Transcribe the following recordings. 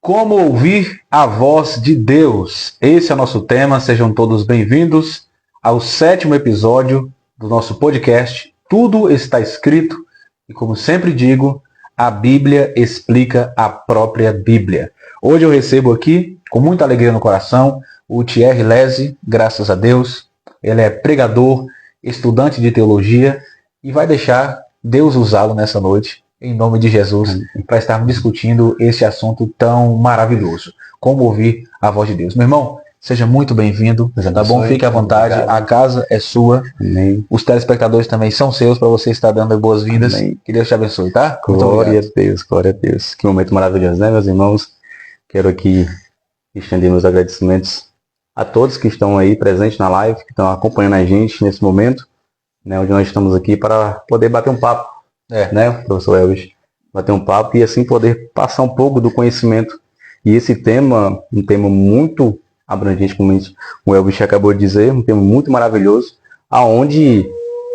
Como ouvir a voz de Deus? Esse é o nosso tema. Sejam todos bem-vindos ao 7º episódio do nosso podcast. Tudo está escrito e, como sempre digo, a Bíblia explica a própria Bíblia. Hoje eu recebo aqui, com muita alegria no coração, o Thierry Lese, graças a Deus. Ele é pregador, estudante de teologia e vai deixar Deus usá-lo nessa noite, em nome de Jesus, para estarmos discutindo esse assunto tão maravilhoso. Como ouvir a voz de Deus. Meu irmão, seja muito bem-vindo, tá bom? Fique à vontade, a casa é sua. Amém. Os telespectadores também são seus, para você estar dando boas-vindas. Que Deus te abençoe, tá? Glória a Deus, glória a Deus. Que momento maravilhoso, né, meus irmãos? Quero aqui estender meus agradecimentos a todos que estão aí presentes na live, que estão acompanhando a gente nesse momento, né, onde nós estamos aqui para poder bater um papo, né, professor Elvis, bater um papo e assim poder passar um pouco do conhecimento. E esse tema, um tema muito abrangente, como o Elvis acabou de dizer, um tema muito maravilhoso, aonde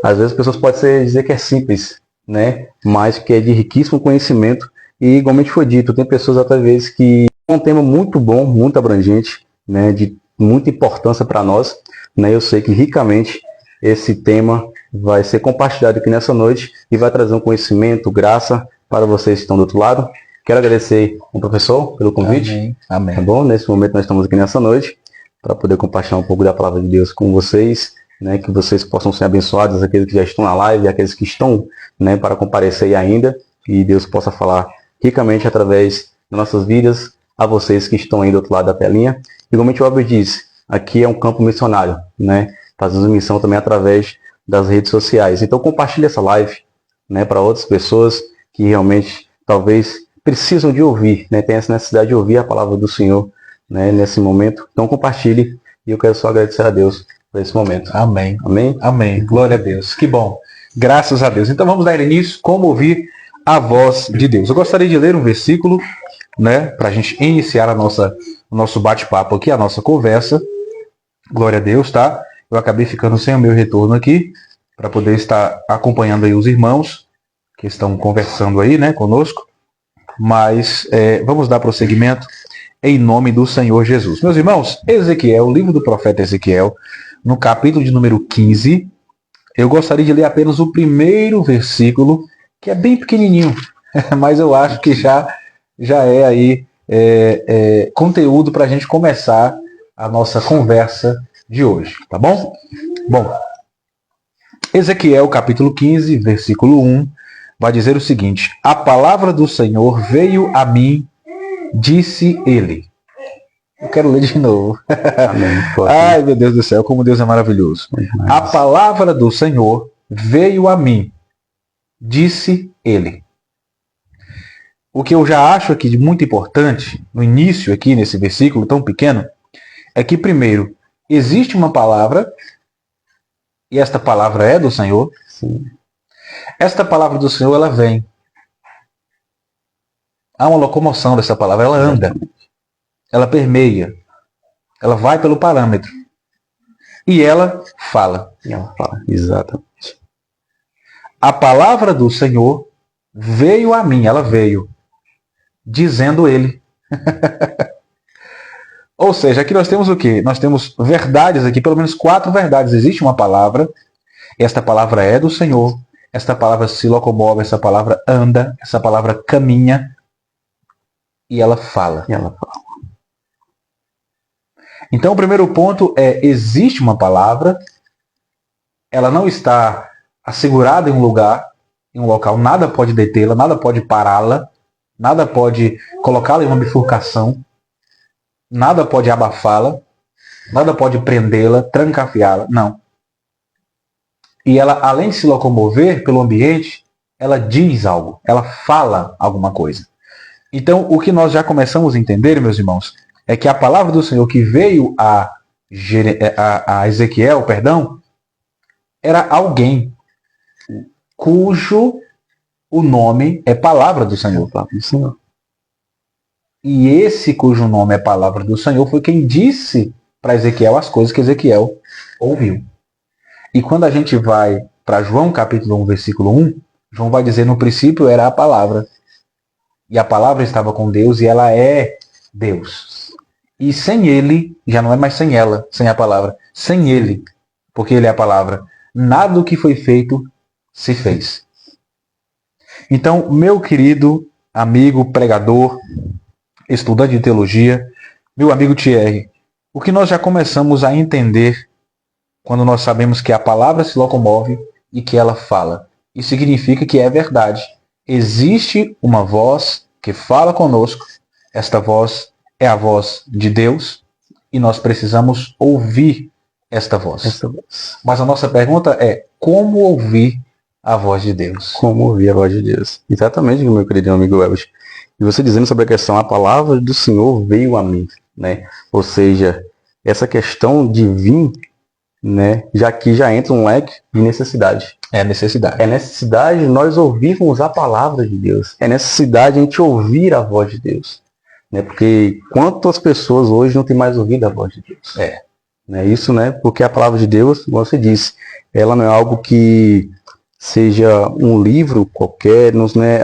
às vezes as pessoas podem dizer que é simples, né, mas que é de riquíssimo conhecimento. E igualmente foi dito, tem pessoas até vezes que é um tema muito bom, muito abrangente, né, de muita importância para nós, né. Eu sei que ricamente esse tema vai ser compartilhado aqui nessa noite e vai trazer um conhecimento, graça para vocês que estão do outro lado. Quero agradecer ao professor pelo convite. Amém. Amém. Tá bom? Nesse momento nós estamos aqui nessa noite para poder compartilhar um pouco da palavra de Deus com vocês, né? Que vocês possam ser abençoados, aqueles que já estão na live, aqueles que estão, né, para comparecer ainda, e Deus possa falar ricamente através das nossas vidas a vocês que estão aí do outro lado da telinha. Igualmente o Albert disse, aqui é um campo missionário, né? Fazendo missão também através das redes sociais. Então compartilhe essa live, né, para outras pessoas que realmente talvez precisam de ouvir, né, tem essa necessidade de ouvir a palavra do Senhor, né, nesse momento. Então compartilhe e eu quero só agradecer a Deus por esse momento. Amém. Amém? Amém. Glória a Deus. Que bom. Graças a Deus. Então vamos dar início, como ouvir a voz de Deus. Eu gostaria de ler um versículo, né, para a gente iniciar o nosso bate-papo aqui, a nossa conversa. Glória a Deus, tá? Eu acabei ficando sem o meu retorno aqui, para poder estar acompanhando aí os irmãos que estão conversando aí, né, conosco. Mas vamos dar prosseguimento em nome do Senhor Jesus. Meus irmãos, Ezequiel, o livro do profeta Ezequiel, no capítulo de número 15, eu gostaria de ler apenas o primeiro versículo, que é bem pequenininho, mas eu acho que já é aí conteúdo para a gente começar a nossa conversa de hoje, tá bom? Bom, Ezequiel capítulo 15, versículo 1, vai dizer o seguinte: a palavra do Senhor veio a mim, disse ele. Eu quero ler de novo. Amém. Ai, meu Deus do céu, como Deus é maravilhoso. A palavra do Senhor veio a mim, disse ele. O que eu já acho aqui de muito importante, no início aqui, nesse versículo tão pequeno, é que primeiro, existe uma palavra, e esta palavra é do Senhor. Sim. Esta palavra do Senhor, ela vem. Há uma locomoção dessa palavra, ela anda. Ela permeia. Ela vai pelo parâmetro. E ela fala. Exatamente. A palavra do Senhor veio a mim, ela veio, dizendo ele. Ou seja, aqui nós temos o quê? Nós temos verdades aqui, pelo menos 4 verdades. Existe uma palavra, esta palavra é do Senhor, esta palavra se locomove, essa palavra anda, essa palavra caminha e ela fala. Então o primeiro ponto é, existe uma palavra, ela não está assegurada em um lugar, em um local, nada pode detê-la, nada pode pará-la, nada pode colocá-la em uma bifurcação, nada pode abafá-la, nada pode prendê-la, trancafiá-la, não. E ela, além de se locomover pelo ambiente, ela diz algo, ela fala alguma coisa. Então, o que nós já começamos a entender, meus irmãos, é que a palavra do Senhor que veio a Ezequiel, era alguém cujo o nome é palavra do Senhor. E esse cujo nome é palavra do Senhor foi quem disse para Ezequiel as coisas que Ezequiel ouviu. E quando a gente vai para João capítulo 1, versículo 1, João vai dizer, no princípio era a palavra. E a palavra estava com Deus e ela é Deus. E sem ele, já não é mais sem ela, sem a palavra, sem ele, porque ele é a palavra, nada do que foi feito se fez. Então, meu querido amigo pregador, estudante de teologia, meu amigo Thierry, o que nós já começamos a entender quando nós sabemos que a palavra se locomove e que ela fala. Isso significa que é verdade. Existe uma voz que fala conosco. Esta voz é a voz de Deus e nós precisamos ouvir esta voz. Mas a nossa pergunta é: como ouvir a voz de Deus? Como ouvir a voz de Deus? Exatamente, meu querido amigo Elvis. E você dizendo sobre a questão, a palavra do Senhor veio a mim, né? Ou seja, essa questão de vir, né, já que já entra um leque de necessidade. É necessidade. É necessidade nós ouvirmos a palavra de Deus. É necessidade a gente ouvir a voz de Deus. Né? Porque quantas pessoas hoje não têm mais ouvido a voz de Deus? Né? Isso, né? Porque a palavra de Deus, como você disse, ela não é algo que seja um livro qualquer, né?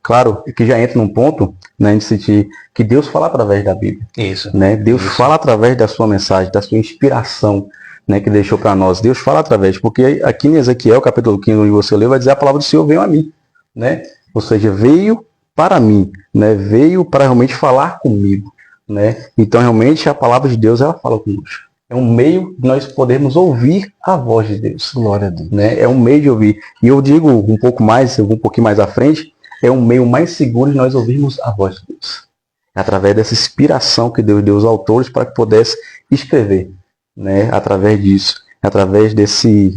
Claro que já entra num ponto, né, de sentir que Deus fala através da Bíblia. Isso. Né? Deus fala através da sua mensagem, da sua inspiração, né, que deixou para nós. Deus fala através, porque aqui em Ezequiel, capítulo 15, onde você lê, vai dizer: a palavra do Senhor veio a mim. Né? Ou seja, veio para mim, né? Veio para realmente falar comigo. Né? Então, realmente, a palavra de Deus, ela fala conosco. É um meio de nós podermos ouvir a voz de Deus. Glória a Deus. Né? É um meio de ouvir. E eu digo um pouco mais, um pouquinho mais à frente, é um meio mais seguro de nós ouvirmos a voz de Deus. Através dessa inspiração que Deus deu aos autores para que pudesse escrever. Né? Através disso. Através desse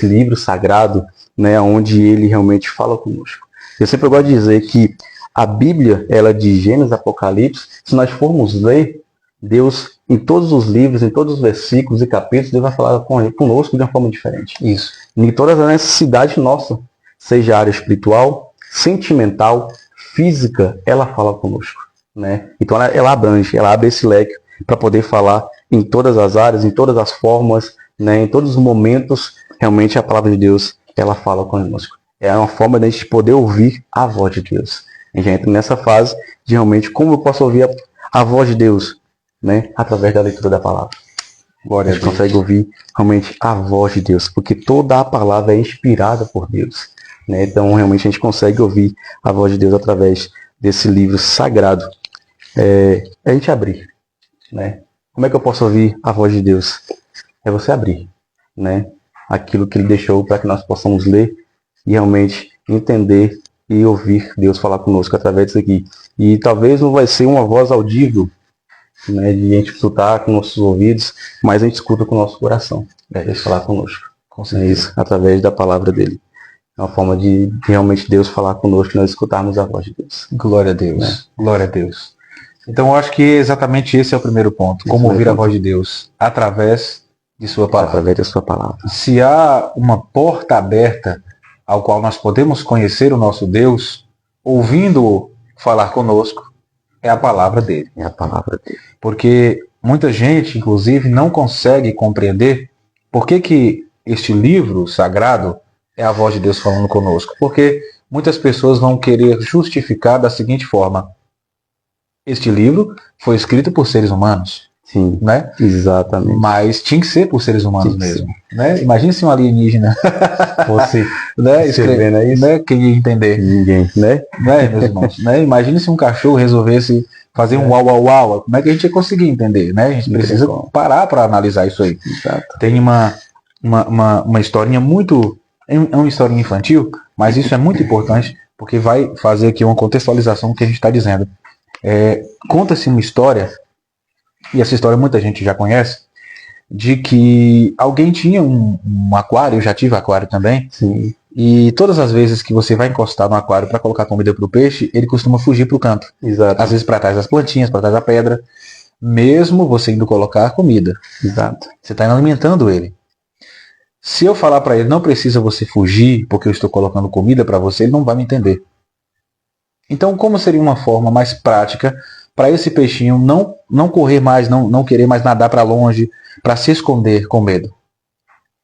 livro sagrado, né? Onde ele realmente fala conosco. Eu sempre gosto de dizer que a Bíblia, ela de Gênesis, Apocalipse, se nós formos ler, Deus, em todos os livros, em todos os versículos e capítulos, Deus vai falar conosco de uma forma diferente. Isso. Em todas as necessidades nossas, seja a área espiritual, sentimental, física, ela fala conosco. Né? Então ela abrange, ela abre esse leque para poder falar em todas as áreas, em todas as formas, né? Em todos os momentos, realmente a palavra de Deus, ela fala conosco. É uma forma de a gente poder ouvir a voz de Deus. A gente entra nessa fase de realmente como eu posso ouvir a voz de Deus, né? Através da leitura da palavra. Glória a gente Deus. consegue ouvir realmente a voz de Deus, porque toda a palavra é inspirada por Deus. Né? Então, realmente, a gente consegue ouvir a voz de Deus através desse livro sagrado. É a gente abrir. Né? Como é que eu posso ouvir a voz de Deus? É você abrir, né? Aquilo que Ele deixou para que nós possamos ler e realmente entender e ouvir Deus falar conosco através disso aqui. E talvez não vai ser uma voz audível, né, de a gente escutar com nossos ouvidos, mas a gente escuta com o nosso coração. Deus falar conosco. É isso, através da palavra dele. É uma forma de realmente Deus falar conosco e nós escutarmos a voz de Deus. Glória a Deus. Né? Glória a Deus. Então eu acho que exatamente esse é o primeiro ponto. Como ouvir a voz de Deus? Através de sua palavra. Através da sua palavra. Se há uma porta aberta ao qual nós podemos conhecer o nosso Deus, ouvindo-o falar conosco, é a palavra dele. É a palavra dele. Porque muita gente, inclusive, não consegue compreender por que este livro sagrado é a voz de Deus falando conosco. Porque muitas pessoas vão querer justificar da seguinte forma: este livro foi escrito por seres humanos. Sim, né? Exatamente. Mas tinha que ser por seres humanos mesmo. Né? Imagina se um alienígena fosse né, escrevendo isso, né? Quem ia entender? Ninguém, né? Meus irmãos? Né? Imagina se um cachorro resolvesse fazer um uau, uau, uau. Como é que a gente ia conseguir entender? Né? A gente precisa parar para analisar isso aí. Exato. Tem uma historinha muito... É uma historinha infantil, mas isso é muito importante, porque vai fazer aqui uma contextualização do que a gente está dizendo. Conta-se uma história, e essa história muita gente já conhece, de que alguém tinha um aquário, eu já tive aquário também. Sim. E todas as vezes que você vai encostar no aquário para colocar comida para o peixe, ele costuma fugir para o canto. Exato. Às vezes para trás das plantinhas, para trás da pedra, mesmo você indo colocar comida. Exato. Você está alimentando ele. Se eu falar para ele, não precisa você fugir porque eu estou colocando comida para você, ele não vai me entender. Então, como seria uma forma mais prática para esse peixinho não correr mais, não querer mais nadar para longe, para se esconder com medo?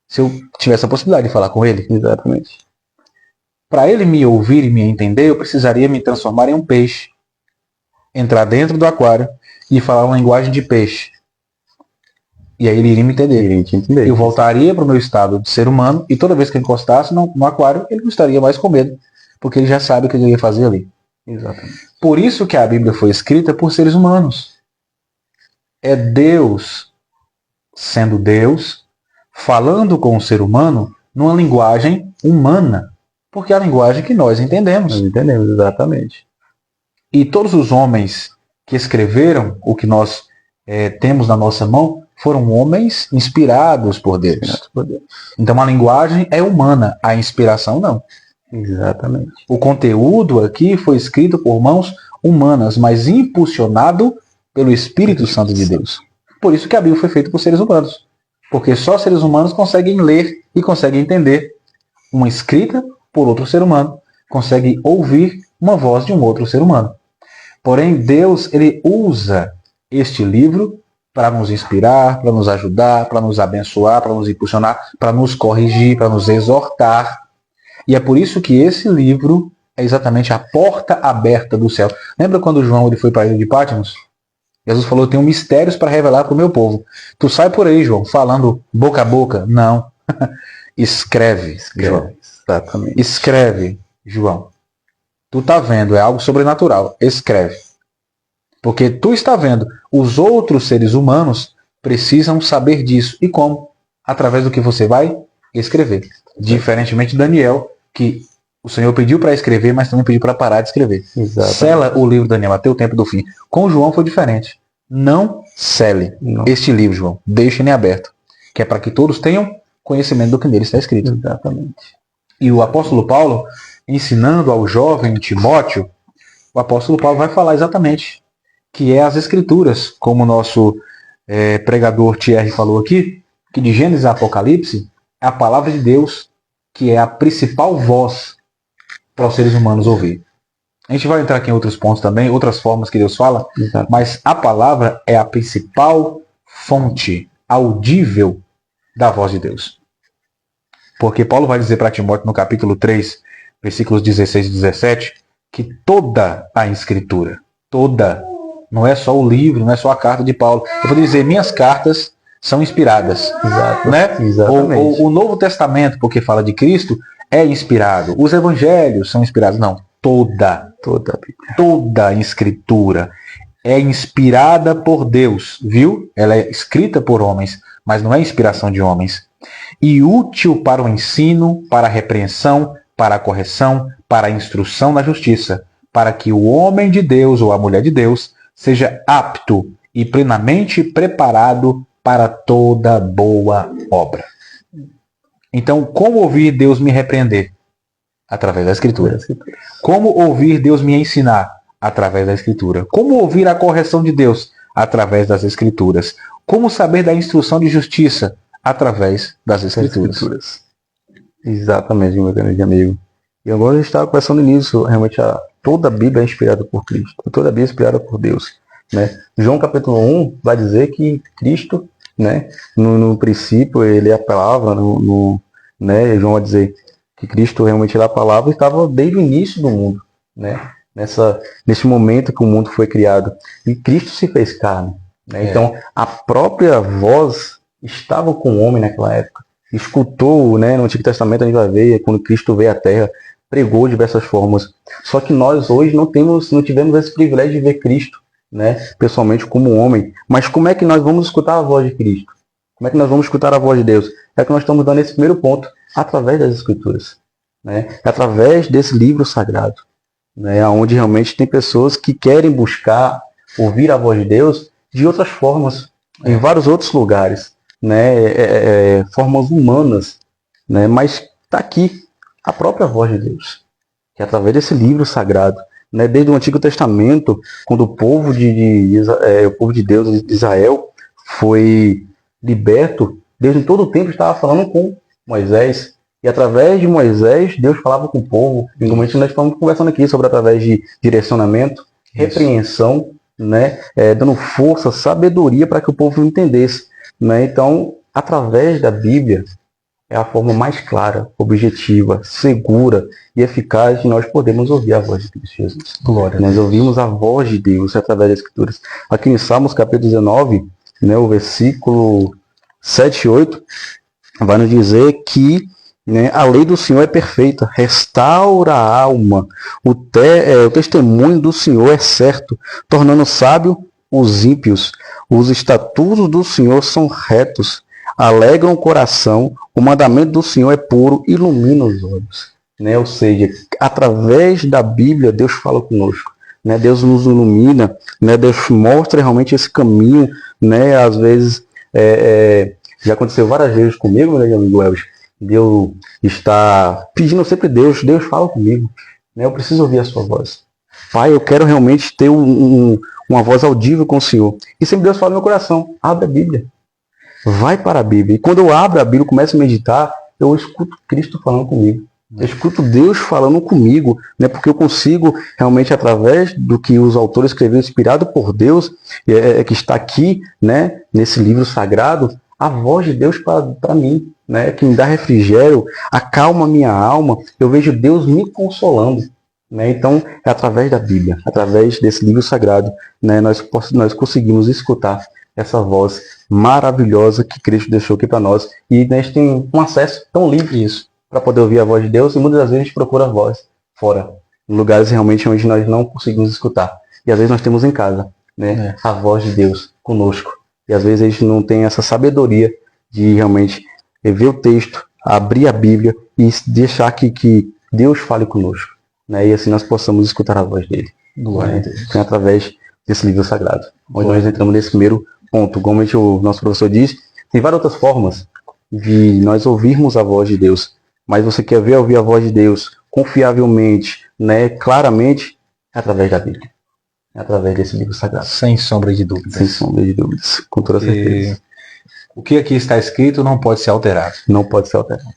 Se eu tivesse a possibilidade de falar com ele. Exatamente. Para ele me ouvir e me entender, eu precisaria me transformar em um peixe. entrar dentro do aquário e falar uma linguagem de peixe. E aí ele iria me entender. Ele te entender. Eu voltaria para o meu estado de ser humano e toda vez que eu encostasse no aquário, ele não estaria mais com medo, porque ele já sabe o que ele ia fazer ali. Exatamente. Por isso que a Bíblia foi escrita por seres humanos. É Deus, sendo Deus, falando com o ser humano numa linguagem humana. Porque é a linguagem que nós entendemos. Nós entendemos, exatamente. E todos os homens que escreveram o que nós temos na nossa mão foram homens inspirados por Deus. Então a linguagem é humana, a inspiração não. Exatamente. O conteúdo aqui foi escrito por mãos humanas, mas impulsionado pelo Espírito Santo de Deus. Por isso que a Bíblia foi feita por seres humanos. Porque só seres humanos conseguem ler e conseguem entender uma escrita por outro ser humano, conseguem ouvir uma voz de um outro ser humano. Porém, Deus, ele usa este livro para nos inspirar, para nos ajudar, para nos abençoar, para nos impulsionar, para nos corrigir, para nos exortar. E é por isso que esse livro é exatamente a porta aberta do céu. Lembra quando João ele foi para a ilha de Patmos? Jesus falou, eu tenho mistérios para revelar para o meu povo. Tu sai por aí, João, falando boca a boca? Não. Escreve, João. Exatamente. Escreve, João. Tu tá vendo, é algo sobrenatural. Escreve. Porque tu está vendo, os outros seres humanos precisam saber disso. E como? Através do que você vai escrever. Diferentemente de Daniel, que o Senhor pediu para escrever, mas também pediu para parar de escrever. Exatamente. Sela o livro, Daniel, até o tempo do fim. Com João foi diferente. Não cele este livro, João. Deixe ele aberto. Que é para que todos tenham conhecimento do que nele está escrito. Exatamente. E o apóstolo Paulo, ensinando ao jovem Timóteo, o apóstolo Paulo vai falar exatamente que é as Escrituras, como o nosso pregador Thierry falou aqui, que de Gênesis a Apocalipse é a palavra de Deus, que é a principal voz para os seres humanos ouvir. A gente vai entrar aqui em outros pontos também, outras formas que Deus fala, mas a palavra é a principal fonte audível da voz de Deus. Porque Paulo vai dizer para Timóteo no capítulo 3, versículos 16 e 17, que toda a Escritura, toda, não é só o livro, não é só a carta de Paulo. Eu vou dizer, minhas cartas são inspiradas. Exato. Né? Exatamente. O Novo Testamento, porque fala de Cristo, é inspirado. Os evangelhos são inspirados. Não, toda a Escritura é inspirada por Deus, viu? Ela é escrita por homens, mas não é inspiração de homens. E útil para o ensino, para a repreensão, para a correção, para a instrução na justiça, para que o homem de Deus ou a mulher de Deus seja apto e plenamente preparado para toda boa obra. Então, como ouvir Deus me repreender? Através da Escritura. Como ouvir Deus me ensinar? Através da Escritura. Como ouvir a correção de Deus? Através das Escrituras. Como saber da instrução de justiça? Através das Escrituras. Exatamente, meu grande amigo. E agora a gente estava conversando nisso, realmente toda a Bíblia é inspirada por Cristo, toda a Bíblia é inspirada por Deus. Né? João capítulo 1 vai dizer que Cristo, né, no princípio, ele é a palavra, né? João vai dizer que Cristo realmente é a palavra e estava desde o início do mundo, né? Nesse momento que o mundo foi criado. E Cristo se fez carne. Né? Então, a própria voz estava com o homem naquela época. Escutou, né, no Antigo Testamento a gente vai ver, quando Cristo veio à Terra, pregou de diversas formas. Só que nós hoje não tivemos esse privilégio de ver Cristo, né, pessoalmente como homem. Mas como é que nós vamos escutar a voz de Cristo? Como é que nós vamos escutar a voz de Deus? É que nós estamos dando esse primeiro ponto, através das Escrituras. Né? Através desse livro sagrado. Né? Onde realmente tem pessoas que querem buscar ouvir a voz de Deus de outras formas, em vários outros lugares. Né, formas humanas, né, mas está aqui a própria voz de Deus, que é através desse livro sagrado, né, desde o Antigo Testamento, quando o povo o povo de Deus de Israel foi liberto, Deus em todo o tempo estava falando com Moisés, e através de Moisés Deus falava com o povo. E normalmente nós estamos conversando aqui sobre através de direcionamento, repreensão, né, dando força, sabedoria para que o povo entendesse. Né? Então, através da Bíblia, é a forma mais clara, objetiva, segura e eficaz de nós podemos ouvir a voz de Cristo Jesus. Glória. Nós ouvimos a voz de Deus através das Escrituras. Aqui em Salmos capítulo 19, né, o versículo 7 e 8, vai nos dizer que, né, a lei do Senhor é perfeita, restaura a alma. O testemunho do Senhor é certo, tornando sábio os ímpios. Os estatutos do Senhor são retos, alegram o coração. O mandamento do Senhor é puro, ilumina os olhos. Né? Ou seja, através da Bíblia, Deus fala conosco. Né? Deus nos ilumina, né? Deus mostra realmente esse caminho. Né? Às vezes, já aconteceu várias vezes comigo, meu amigo Elvis, de eu estar pedindo sempre Deus fala comigo. Né? Eu preciso ouvir a sua voz. Pai, eu quero realmente ter uma voz audível com o Senhor. E sempre Deus fala no meu coração, abre a Bíblia. Vai para a Bíblia. E quando eu abro a Bíblia, começo a meditar, eu escuto Cristo falando comigo. Eu escuto Deus falando comigo, né? Porque eu consigo realmente, através do que os autores escreveram, inspirado por Deus, que está aqui, né? Nesse livro sagrado, a voz de Deus para mim, né? Que me dá refrigério, acalma minha alma. Eu vejo Deus me consolando. Né? Então, é através da Bíblia, através desse livro sagrado, né? Nós conseguimos escutar essa voz maravilhosa que Cristo deixou aqui para nós. E a gente tem um acesso tão livre isso, para poder ouvir a voz de Deus, e muitas das vezes a gente procura a voz fora, em lugares realmente onde nós não conseguimos escutar. E às vezes nós temos em casa, né, a voz de Deus conosco. E às vezes a gente não tem essa sabedoria de realmente ver o texto, abrir a Bíblia e deixar que Deus fale conosco. Né, e assim nós possamos escutar a voz dele. Glória a Deus. Através desse livro sagrado. Onde nós entramos nesse primeiro ponto. Como o nosso professor diz, tem várias outras formas de nós ouvirmos a voz de Deus. Mas você quer ouvir a voz de Deus confiavelmente, né, claramente, é através da Bíblia. É através desse livro sagrado. Sem sombra de dúvidas. Sem sombra de dúvidas. Com toda certeza. O que aqui está escrito não pode ser alterado. Não pode ser alterado.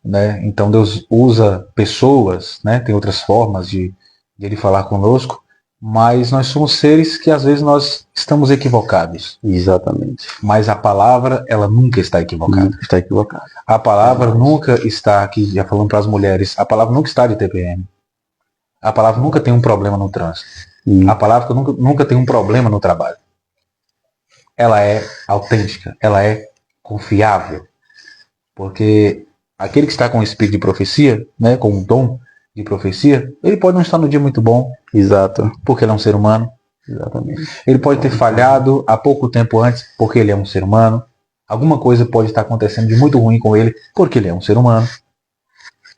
Né? Então Deus usa pessoas, né? Tem outras formas de ele falar conosco, mas nós somos seres que às vezes nós estamos equivocados. Exatamente. Mas a palavra, ela nunca está equivocada. Nunca está equivocada. A palavra nunca está, aqui já falando para as mulheres, a palavra nunca está de TPM. A palavra nunca tem um problema no trânsito. A palavra nunca tem um problema no trabalho. Ela é autêntica, ela é confiável. Porque aquele que está com o espírito de profecia, né, com um dom de profecia, ele pode não estar no dia muito bom. Exato. Porque ele é um ser humano. Exatamente. Ele pode ter falhado há pouco tempo antes, porque ele é um ser humano. Alguma coisa pode estar acontecendo de muito ruim com ele, porque ele é um ser humano.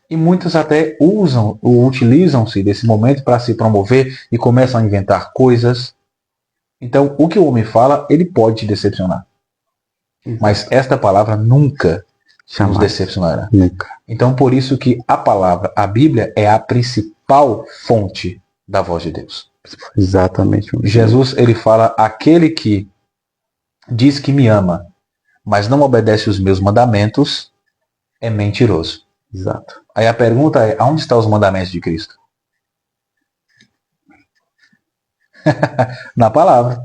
E muitos até usam ou utilizam-se desse momento para se promover e começam a inventar coisas. Então, o que o homem fala, ele pode te decepcionar. Mas esta palavra nunca nos decepcionará. Nunca. Então, por isso que a palavra, a Bíblia, é a principal fonte da voz de Deus. Exatamente. Jesus, ele fala, aquele que diz que me ama, mas não obedece os meus mandamentos, é mentiroso. Exato. Aí a pergunta é, aonde estão os mandamentos de Cristo? Na palavra.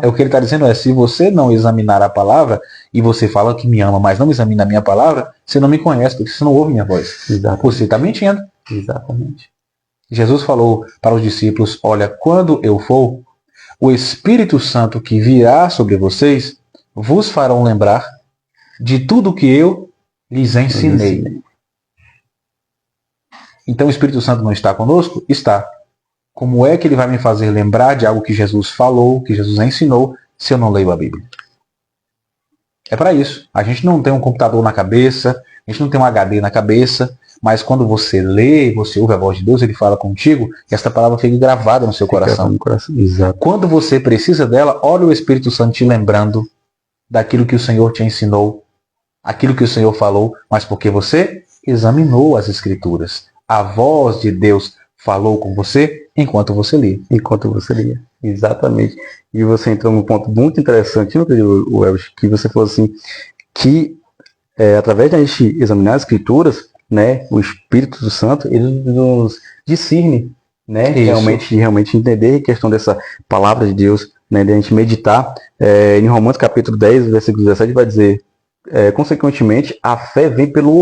É o que ele está dizendo, se você não examinar a palavra, e você fala que me ama, mas não examina a minha palavra, você não me conhece, porque você não ouve minha voz. Exato. Você está mentindo. Exatamente. Jesus falou para os discípulos, olha, quando eu for, o Espírito Santo que virá sobre vocês, vos farão lembrar de tudo que eu lhes ensinei. Então o Espírito Santo não está conosco? Está. Como é que ele vai me fazer lembrar de algo que Jesus falou, que Jesus ensinou, se eu não leio a Bíblia? É para isso. A gente não tem um computador na cabeça, a gente não tem um HD na cabeça, mas quando você lê, você ouve a voz de Deus, ele fala contigo, e esta palavra fica gravada no seu coração. Exato. Quando você precisa dela, olha o Espírito Santo te lembrando daquilo que o Senhor te ensinou, aquilo que o Senhor falou, mas porque você examinou as Escrituras. A voz de Deus falou com você enquanto você lia. Enquanto você lia. Exatamente. E você entrou num ponto muito interessante, o Elvis, que você falou assim, que através da gente examinar as Escrituras, né, o Espírito Santo, ele nos discerne, né, realmente entender a questão dessa palavra de Deus, né, de a gente meditar. Em Romanos capítulo 10, versículo 17, vai dizer, consequentemente, a fé vem pelo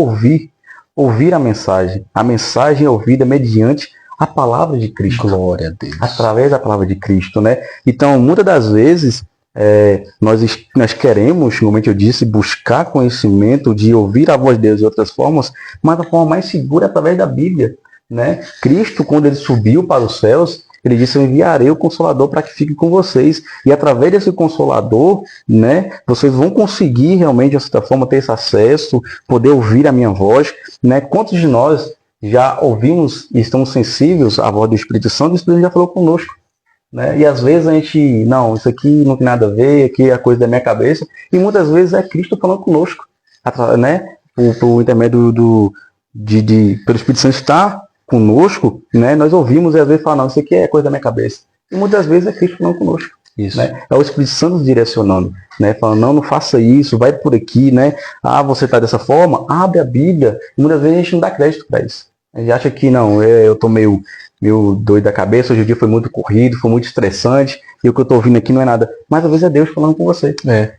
ouvir a mensagem. A mensagem é ouvida mediante a palavra de Cristo. Glória a Deus. Através da palavra de Cristo, né? Então, muitas das vezes, nós queremos, como eu disse, buscar conhecimento, de ouvir a voz de Deus de outras formas, mas a forma mais segura é através da Bíblia, né? Cristo, quando ele subiu para os céus, ele disse: eu enviarei o Consolador para que fique com vocês. E através desse Consolador, né, vocês vão conseguir realmente, de certa forma, ter esse acesso, poder ouvir a minha voz, né? Quantos de nós já ouvimos e estamos sensíveis à voz do Espírito Santo? O Espírito já falou conosco, né? E às vezes a gente, não, isso aqui não tem nada a ver, aqui é a coisa da minha cabeça. E muitas vezes é Cristo falando conosco, né? Por intermédio pelo Espírito Santo estar conosco, né? Nós ouvimos e às vezes falamos, não, isso aqui é coisa da minha cabeça. E muitas vezes é Cristo falando conosco. Isso. Né? É o Espírito Santo direcionando, né? Falando, não faça isso, vai por aqui, né? Ah, você está dessa forma? Abre a Bíblia. E muitas vezes a gente não dá crédito para isso. A gente acha que, não, eu estou meio doido da cabeça, hoje o dia foi muito corrido, foi muito estressante, e o que eu estou ouvindo aqui não é nada. Mas às vezes é Deus falando com você.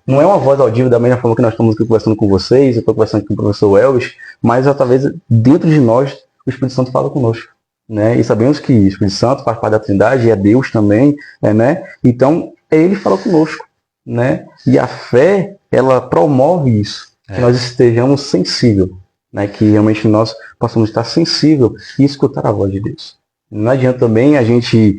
Não é uma voz audível da mesma forma que nós estamos aqui conversando com vocês, eu estou conversando com o professor Elvis, mas talvez dentro de nós o Espírito Santo fala conosco, né? E sabemos que o Espírito Santo faz parte da Trindade, é Deus também, né? Então, ele fala conosco, né? E a fé, ela promove isso, que nós estejamos sensíveis, né? Que realmente nós possamos estar sensíveis e escutar a voz de Deus. Não adianta também a gente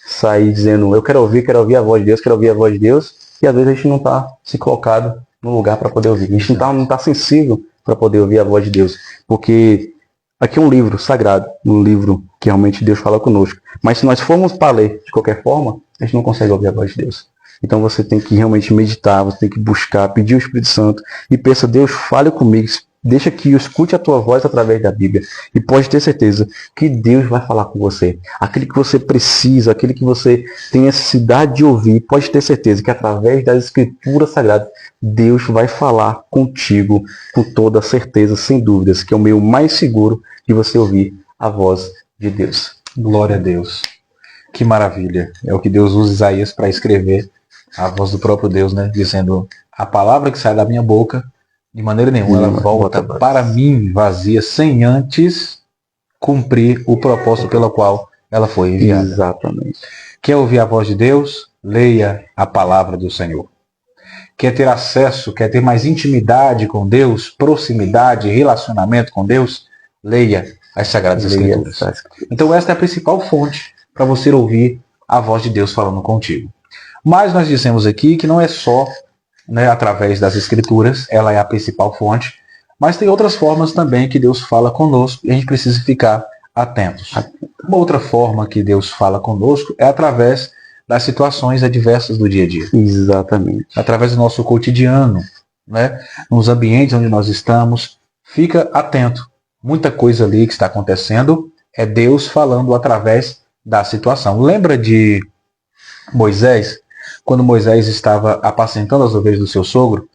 sair dizendo, eu quero ouvir a voz de Deus, quero ouvir a voz de Deus, e às vezes a gente não está se colocado no lugar para poder ouvir. A gente não tá sensível para poder ouvir a voz de Deus, porque aqui é um livro sagrado, um livro que realmente Deus fala conosco. Mas se nós formos para ler de qualquer forma, a gente não consegue ouvir a voz de Deus. Então você tem que realmente meditar, você tem que buscar, pedir o Espírito Santo e pensa, Deus, fale comigo, deixa que eu escute a tua voz através da Bíblia. E pode ter certeza que Deus vai falar com você. Aquele que você precisa, aquele que você tem necessidade de ouvir, pode ter certeza que através das Escrituras Sagradas, Deus vai falar contigo com toda certeza, sem dúvidas, que é o meio mais seguro de você ouvir a voz de Deus. Glória a Deus. Que maravilha. É o que Deus usa Isaías para escrever a voz do próprio Deus, né? Dizendo, a palavra que sai da minha boca, de maneira nenhuma, ela volta para mim vazia, sem antes cumprir o propósito pelo qual ela foi enviada. Exatamente. Quer ouvir a voz de Deus? Leia a palavra do Senhor. Quer ter acesso, quer ter mais intimidade com Deus, proximidade, relacionamento com Deus? Leia as Sagradas Escrituras. Então esta é a principal fonte para você ouvir a voz de Deus falando contigo. Mas nós dissemos aqui que não é só, né, através das Escrituras, ela é a principal fonte, mas tem outras formas também que Deus fala conosco e a gente precisa ficar atentos. Uma outra forma que Deus fala conosco é através das situações adversas do dia a dia. Exatamente. Através do nosso cotidiano, né, nos ambientes onde nós estamos. Fica atento. Muita coisa ali que está acontecendo é Deus falando através da situação. Lembra de Moisés? Quando Moisés estava apacentando as ovelhas do seu sogro,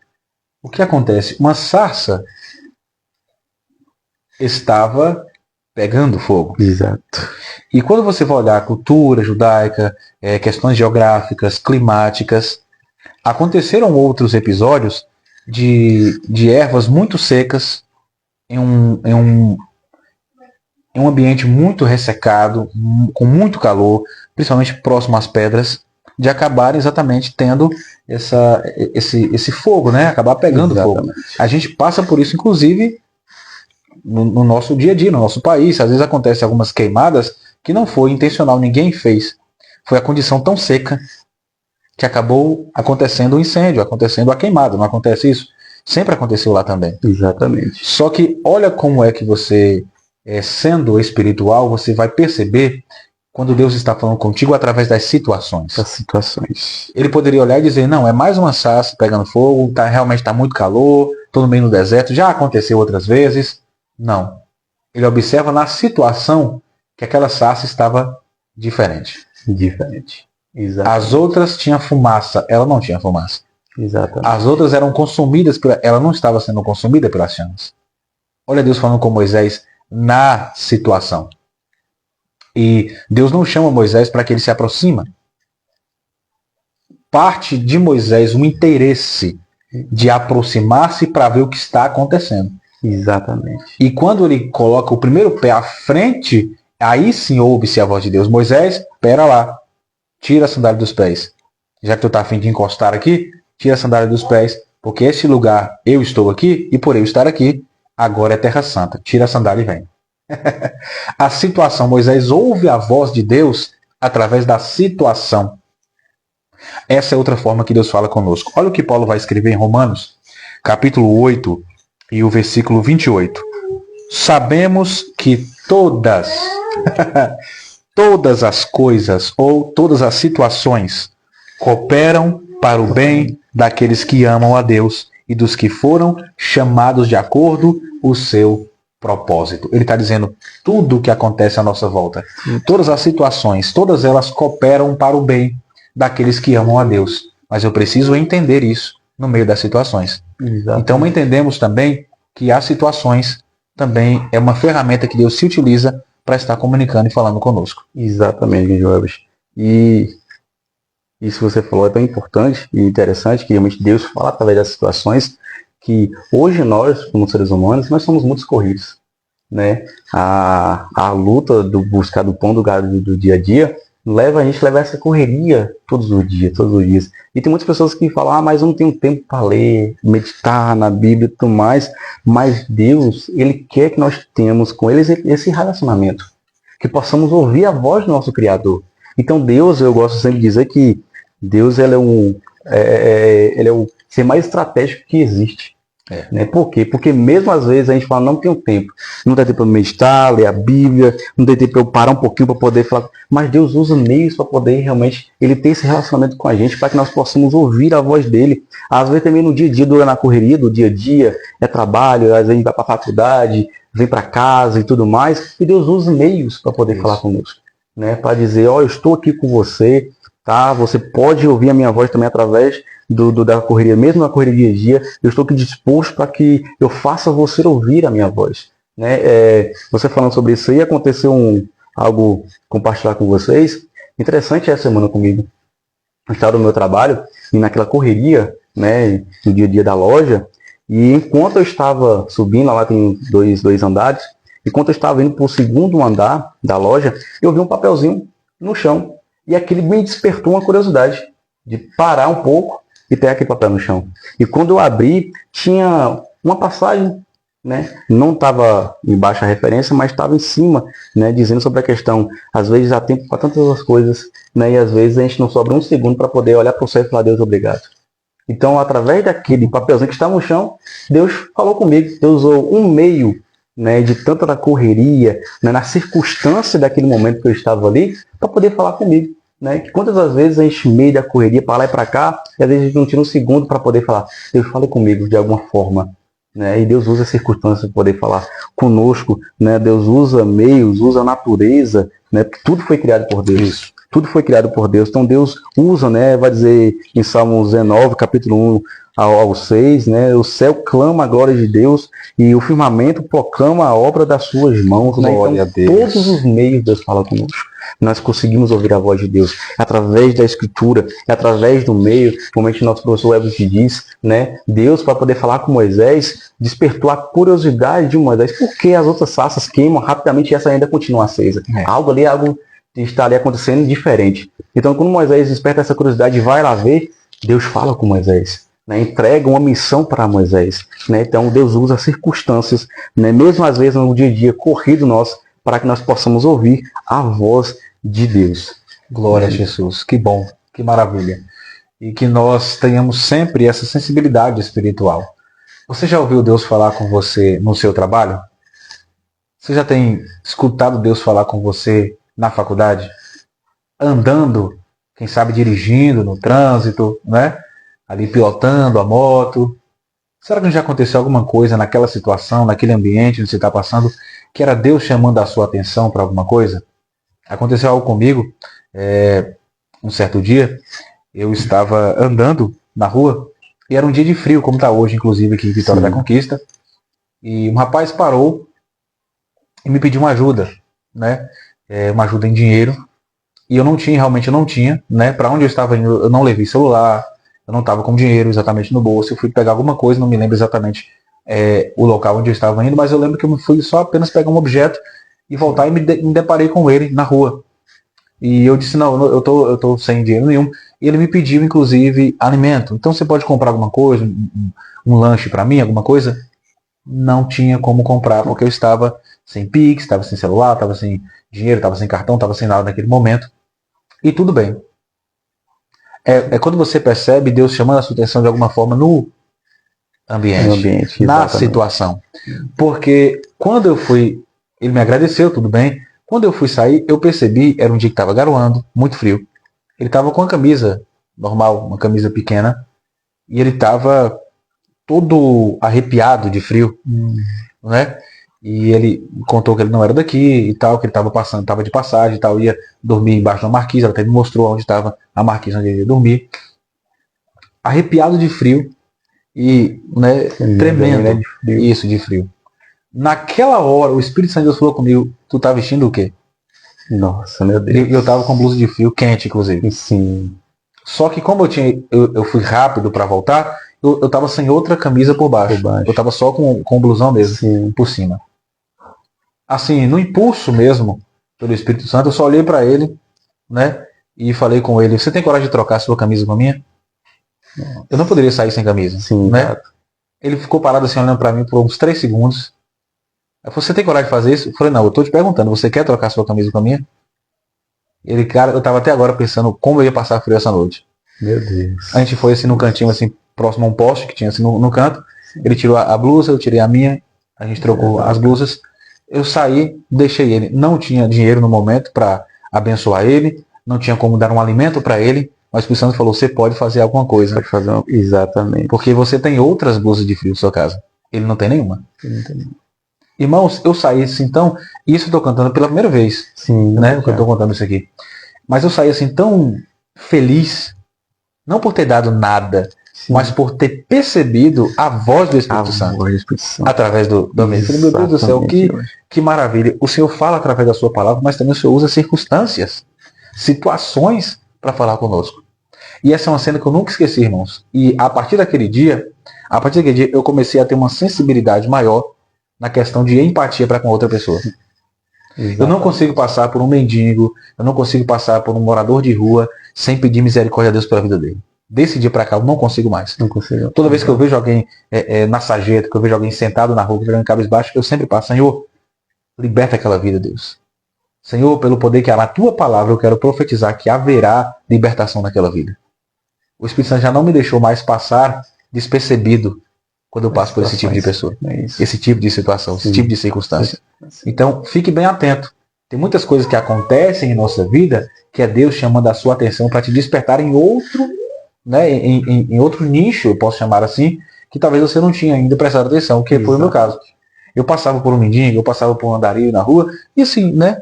o que acontece? Uma sarça estava pegando fogo. Exato. E quando você vai olhar a cultura judaica, questões geográficas, climáticas, aconteceram outros episódios de ervas muito secas em um ambiente muito ressecado, com muito calor, principalmente próximo às pedras, de acabarem exatamente tendo esse fogo, né? Acabar pegando fogo. A gente passa por isso, inclusive, no nosso dia a dia, no nosso país. Às vezes acontecem algumas queimadas que não foi intencional, ninguém fez. Foi a condição tão seca que acabou acontecendo um incêndio, acontecendo a queimada. Não acontece isso? Sempre aconteceu lá também. Exatamente. Só que olha como é que você, sendo espiritual, você vai perceber quando Deus está falando contigo através das situações. Ele poderia olhar e dizer, não, é mais uma sarça pegando fogo, realmente está muito calor, estou no meio do deserto, já aconteceu outras vezes. Não. Ele observa na situação que aquela sarça estava diferente. Exatamente. As outras tinham fumaça, ela não tinha fumaça. Exatamente. As outras eram consumidas, ela não estava sendo consumida pelas chamas. Olha Deus falando com Moisés na situação. E Deus não chama Moisés para que ele se aproxime. Parte de Moisés, um interesse de aproximar-se para ver o que está acontecendo. Exatamente. E quando ele coloca o primeiro pé à frente, aí sim ouve-se a voz de Deus. Moisés, pera lá, tira a sandália dos pés. Já que tu está a fim de encostar aqui, tira a sandália dos pés, porque esse lugar eu estou aqui, e por eu estar aqui, agora é terra santa. Tira a sandália e vem. A situação, Moisés ouve a voz de Deus através da situação. Essa é outra forma que Deus fala conosco. Olha o que Paulo vai escrever em Romanos, capítulo 8 e o versículo 28. Sabemos que todas as coisas ou todas as situações cooperam para o bem daqueles que amam a Deus e dos que foram chamados de acordo o seu propósito. Ele está dizendo tudo o que acontece à nossa volta. Todas as situações, todas elas cooperam para o bem daqueles que amam a Deus. Mas eu preciso entender isso no meio das situações. Exatamente. Então entendemos também que as situações também é uma ferramenta que Deus se utiliza para estar comunicando e falando conosco. Exatamente, Joelvis. E isso que você falou é tão importante e interessante, que realmente Deus fala através das situações, que hoje nós, como seres humanos, nós somos muito corridos, né? A luta do buscar do pão do gado do dia a dia leva a gente a levar essa correria todos os dias. E tem muitas pessoas que falam, mas eu não tenho tempo para ler, meditar na Bíblia e tudo mais. Mas Deus, Ele quer que nós tenhamos com Ele esse relacionamento, que possamos ouvir a voz do nosso Criador. Então Deus, eu gosto sempre de dizer que Deus ele é o ser mais estratégico que existe. Né? Por quê? Porque mesmo às vezes a gente fala, não tenho tempo. Não tem tempo para meditar, ler a Bíblia, não tem tempo para eu parar um pouquinho para poder falar. Mas Deus usa meios para poder realmente Ele ter esse relacionamento com a gente, para que nós possamos ouvir a voz dele. Às vezes também no dia a dia, na correria do dia a dia, é trabalho, às vezes a gente vai para a faculdade, vem para casa e tudo mais. E Deus usa meios para poder falar conosco. Né? Para dizer, eu estou aqui com você, tá? Você pode ouvir a minha voz também através da correria, mesmo na correria dia a dia, eu estou aqui disposto para que eu faça você ouvir a minha voz. Né? Você falando sobre isso aí, aconteceu algo compartilhar com vocês. Interessante essa semana comigo. Eu estava no meu trabalho e naquela correria, né, no dia a dia da loja, e enquanto eu estava subindo, lá tem dois andares, enquanto eu estava indo para o segundo andar da loja, eu vi um papelzinho no chão e aquele me despertou uma curiosidade de parar um pouco e ter aquele papel no chão. E quando eu abri, tinha uma passagem, né? Não estava embaixo a referência, mas estava em cima, né? Dizendo sobre a questão, às vezes há tempo para tantas as coisas, né? E às vezes a gente não sobra um segundo para poder olhar para o céu e falar, Deus, obrigado. Então, através daquele papelzinho que estava no chão, Deus falou comigo. Deus usou um meio, né, de tanta da correria, né, na circunstância daquele momento que eu estava ali, para poder falar comigo. Né? Que quantas das vezes a gente meio da correria para lá e para cá, e às vezes a gente não tira um segundo para poder falar, Deus fale comigo de alguma forma. Né? E Deus usa as circunstâncias para poder falar conosco. Né? Deus usa meios, usa a natureza, né? Tudo foi criado por Deus. Isso. Tudo foi criado por Deus. Então Deus usa, né? Vai dizer em Salmo 19, capítulo 1 ao 6, né? O céu clama a glória de Deus e o firmamento proclama a obra das suas mãos. Né? Então, todos os meios Deus fala conosco. Nós conseguimos ouvir a voz de Deus através da Escritura, através do meio, como o nosso professor Everett diz, né? Deus, para poder falar com Moisés, despertou a curiosidade de Moisés. Por que as outras sarças queimam rapidamente e essa ainda continua acesa? Algo está ali acontecendo diferente. Então, quando Moisés desperta essa curiosidade e vai lá ver, Deus fala com Moisés. Né, entrega uma missão para Moisés. Né? Então Deus usa circunstâncias, né, mesmo às vezes no dia a dia corrido nosso, para que nós possamos ouvir a voz de Deus. Glória a Jesus. Que bom, que maravilha. E que nós tenhamos sempre essa sensibilidade espiritual. Você já ouviu Deus falar com você no seu trabalho? Você já tem escutado Deus falar com você na faculdade? Andando, quem sabe dirigindo no trânsito, né? Ali pilotando a moto. Será que não já aconteceu alguma coisa naquela situação, naquele ambiente onde você está passando, que era Deus chamando a sua atenção para alguma coisa? Aconteceu algo comigo, um certo dia, eu estava andando na rua, e era um dia de frio, como está hoje, inclusive, aqui em Vitória da Conquista, e um rapaz parou e me pediu uma ajuda, né? Uma ajuda em dinheiro, e eu não tinha, realmente eu não tinha, né? Para onde eu estava indo, eu não levei celular, Eu não estava com dinheiro exatamente no bolso. Eu fui pegar alguma coisa, não me lembro exatamente o local onde eu estava indo, mas eu lembro que eu fui só apenas pegar um objeto e voltar e me deparei com ele na rua. E eu disse, não, eu tô sem dinheiro nenhum. E ele me pediu, inclusive, alimento. Então você pode comprar alguma coisa, um lanche para mim, alguma coisa? Não tinha como comprar, porque eu estava sem Pix, estava sem celular, estava sem dinheiro, estava sem cartão, estava sem nada naquele momento. E tudo bem. É quando você percebe Deus chamando a sua atenção de alguma forma no ambiente, na situação. Porque quando eu fui, ele me agradeceu, tudo bem. Quando eu fui sair, eu percebi, era um dia que estava garoando, muito frio. Ele estava com uma camisa normal, uma camisa pequena, e ele estava todo arrepiado de frio, né? E ele contou que ele não era daqui e tal, que ele estava de passagem e tal, ia dormir embaixo da marquise, ela até me mostrou onde estava a marquise onde ele ia dormir. Arrepiado de frio e, né, tremendo, isso, de frio. Naquela hora, o Espírito Santo de Deus falou comigo, tu tá vestindo o quê? Nossa, meu Deus. E eu tava com blusa de frio, quente, inclusive. Sim. Só que como eu fui rápido para voltar, eu tava sem outra camisa por baixo. Eu tava só com o blusão mesmo, sim, por cima. Assim, no impulso mesmo, pelo Espírito Santo, eu só olhei para ele, né, e falei com ele, você tem coragem de trocar a sua camisa com a minha? Eu não poderia sair sem camisa, sim, né? Claro. Ele ficou parado assim, olhando para mim por uns 3 segundos. Eu falei, você tem coragem de fazer isso? Eu falei, não, eu tô te perguntando, você quer trocar a sua camisa com a minha? Ele, cara, eu tava até agora pensando como eu ia passar frio essa noite. Meu Deus. A gente foi assim no cantinho, assim, próximo a um poste que tinha assim no canto. Ele tirou a blusa, eu tirei a minha, a gente trocou as blusas. Eu saí, deixei ele. Não tinha dinheiro no momento para abençoar ele, não tinha como dar um alimento para ele, mas o Espírito Santo falou, você pode fazer alguma coisa. Pode fazer uma... Exatamente. Porque você tem outras blusas de frio na sua casa. Ele não tem nenhuma. Ele não tem nenhuma. Irmãos, eu saí assim, então, isso eu estou cantando pela primeira vez, sim, né, que eu estou contando isso aqui. Mas eu saí assim tão feliz, não por ter dado nada, sim, mas por ter percebido a voz do Espírito Santo através do ambiente. Meu Deus do céu, que maravilha. O Senhor fala através da sua palavra, mas também o Senhor usa circunstâncias, situações para falar conosco. E essa é uma cena que eu nunca esqueci, irmãos. E a partir daquele dia, eu comecei a ter uma sensibilidade maior na questão de empatia para com outra pessoa. Exatamente. Eu não consigo passar por um mendigo, eu não consigo passar por um morador de rua sem pedir misericórdia a Deus pela vida dele. Desse dia para cá eu não consigo mais. Não consigo. Toda vez que eu vejo alguém na sarjeta, que eu vejo alguém sentado na rua, jogando cabisbaixo, eu sempre passo, Senhor, liberta aquela vida, Deus. Senhor, pelo poder que há na tua palavra, eu quero profetizar que haverá libertação naquela vida. O Espírito Santo já não me deixou mais passar despercebido quando eu passo por esse tipo de pessoa, esse tipo de situação, esse tipo de circunstância. Então, fique bem atento. Tem muitas coisas que acontecem em nossa vida que é Deus chamando a sua atenção para te despertar em outro, né, em outro nicho, eu posso chamar assim, que talvez você não tinha ainda prestado atenção, que foi o meu caso. Eu passava por um mendigo, eu passava por um andarilho na rua, e assim, né?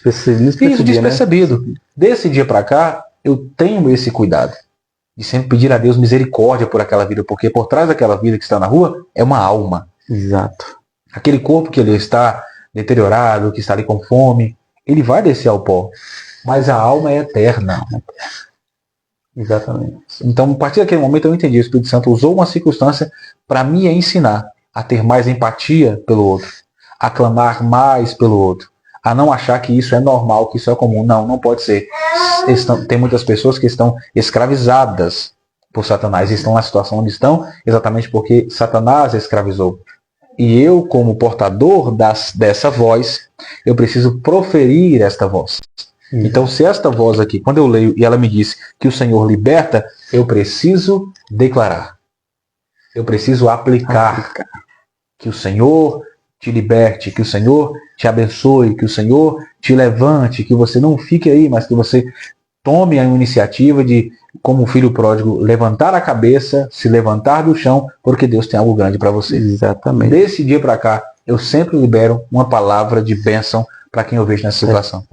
Despercebido. Né? Desse dia para cá, eu tenho esse cuidado de sempre pedir a Deus misericórdia por aquela vida, porque por trás daquela vida que está na rua é uma alma. Exato. Aquele corpo que ele está deteriorado, que está ali com fome, ele vai descer ao pó. Mas a alma é eterna. Exatamente. Então, a partir daquele momento eu entendi. O Espírito Santo usou uma circunstância para me ensinar a ter mais empatia pelo outro, a clamar mais pelo outro, a não achar que isso é normal, que isso é comum. Não, não pode ser. Tem muitas pessoas que estão escravizadas por Satanás e estão na situação onde estão exatamente porque Satanás escravizou. E eu, como portador dessa voz, eu preciso proferir esta voz. Então, se esta voz aqui, quando eu leio e ela me diz que o Senhor liberta, eu preciso declarar. Eu preciso aplicar. Que o Senhor te liberte, que o Senhor te abençoe, que o Senhor te levante, que você não fique aí, mas que você tome a iniciativa de, como um filho pródigo, levantar a cabeça, se levantar do chão, porque Deus tem algo grande para você. Exatamente. Desse dia para cá, eu sempre libero uma palavra de bênção para quem eu vejo nessa situação.